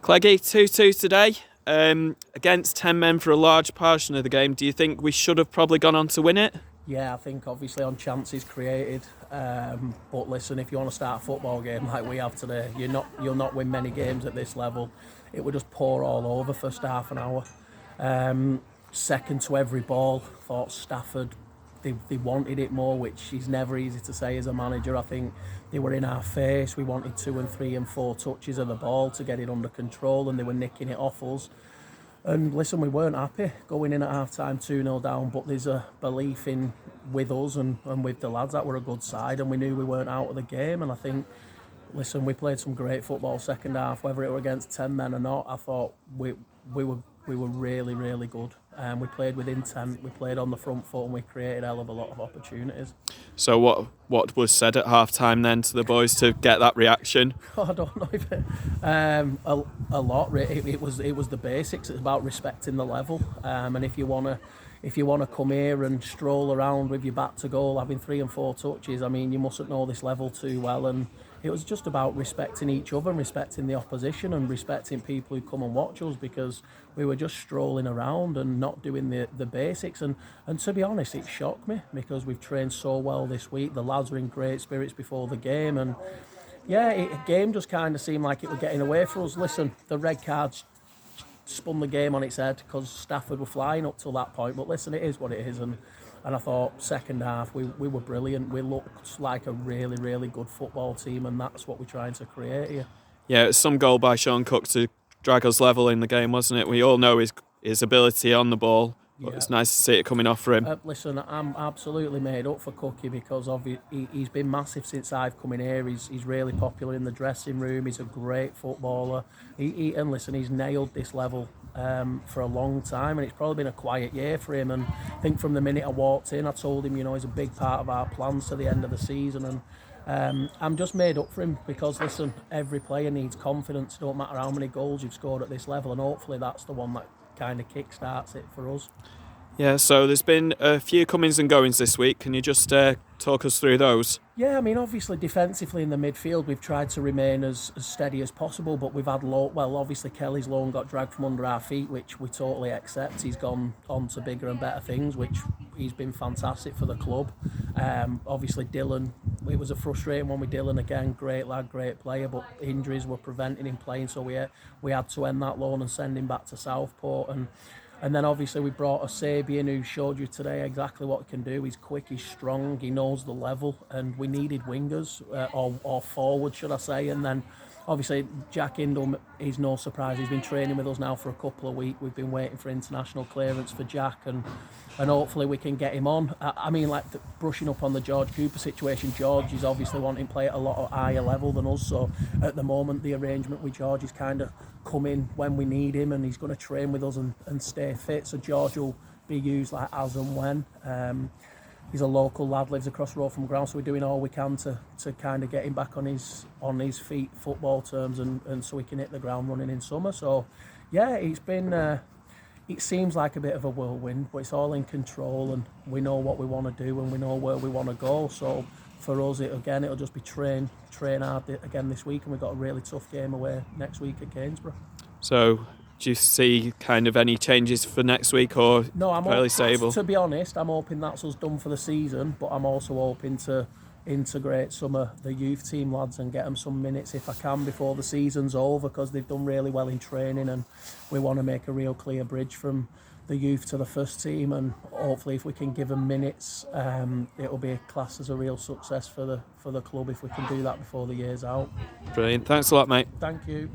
Cleggy, 2-2 today against 10 men for a large portion of the game. Do you think we should have probably gone on to win it? Yeah, I think obviously on chances created. But listen, if you want to start a football game like we have today, you'll not win many games at this level. It would just pour all over first half an hour. Second to every ball, thought Stafford, they wanted it more, which is never easy to say as a manager. I think they were in our face. We wanted 2 and 3 and 4 touches of the ball to get it under control, and they were nicking it off us. And listen, we weren't happy going in at half-time 2-0 down, but there's a belief with us and with the lads that we're a good side, and we knew we weren't out of the game. And I think, listen, we played some great football second half, whether it were against 10 men or not. I thought we were really, really good. We played with intent, we played on the front foot, and we created a hell of a lot of opportunities. So what was said at half-time then to the boys to get that reaction? I don't know if a lot. It was the basics. It's about respecting the level. And if you wanna come here and stroll around with your back to goal, having 3 and 4 touches, I mean, you mustn't know this level too well. And it was just about respecting each other and respecting the opposition and respecting people who come and watch us, because we were just strolling around and not doing the basics. And to be honest, it shocked me because we've trained so well this week. The lads were in great spirits before the game, and yeah, the game just kind of seemed like it was getting away from us. Listen, the red cards spun the game on its head because Stafford were flying up till that point. But listen, it is what it is, and I thought second half we were brilliant. We looked like a really, really good football team, and that's what we're trying to create here. Yeah, it's some goal by Sean Cook to drag us level in the game, wasn't it? We all know his ability on the ball, but It's nice to see it coming off for him. Listen, I'm absolutely made up for Cookie because he's been massive since I've come in here. He's really popular in the dressing room. He's a great footballer. And listen, he's nailed this level for a long time, and it's probably been a quiet year for him. And I think from the minute I walked in, I told him, he's a big part of our plans to the end of the season. And I'm just made up for him because, listen, every player needs confidence. It don't matter how many goals you've scored at this level, and hopefully that's the one that kind of kick-starts it for us. Yeah, so there's been a few comings and goings this week. Can you just talk us through those? Yeah, I mean, obviously defensively in the midfield, we've tried to remain as steady as possible, but we've had obviously Kelly's loan got dragged from under our feet, which we totally accept. He's gone on to bigger and better things, which he's been fantastic for the club. Obviously Dylan, it was a frustrating one with Dylan again, great lad, great player, but injuries were preventing him playing, so we had to end that loan and send him back to Southport. And then obviously we brought a Sabian who showed you today exactly what he can do. He's quick, he's strong, he knows the level, and we needed wingers, or forward should I say. And then obviously Jack Indle is no surprise. He's been training with us now for a couple of weeks. We've been waiting for international clearance for Jack, and hopefully we can get him on. I mean, brushing up on the George Cooper situation, George is obviously wanting to play at a lot higher level than us. So at the moment, the arrangement with George is kind of come in when we need him, and he's going to train with us and stay fit. So George will be used like as and when. He's a local lad, lives across the road from ground, so we're doing all we can to kind of get him back on his feet, football terms, and so he can hit the ground running in summer. So yeah, it's been it seems like a bit of a whirlwind, but it's all in control, and we know what we want to do and we know where we want to go. So for us, it'll just be train hard again this week, and we've got a really tough game away next week at Gainsborough. So do you see kind of any changes for next week, or no? I'm fairly stable? To be honest, I'm hoping that's us done for the season, but I'm also hoping to integrate some of the youth team lads and get them some minutes if I can before the season's over, because they've done really well in training, and we want to make a real clear bridge from the youth to the first team, and hopefully if we can give them minutes, it'll be classed as a real success for the club if we can do that before the year's out. Brilliant. Thanks a lot, mate. Thank you.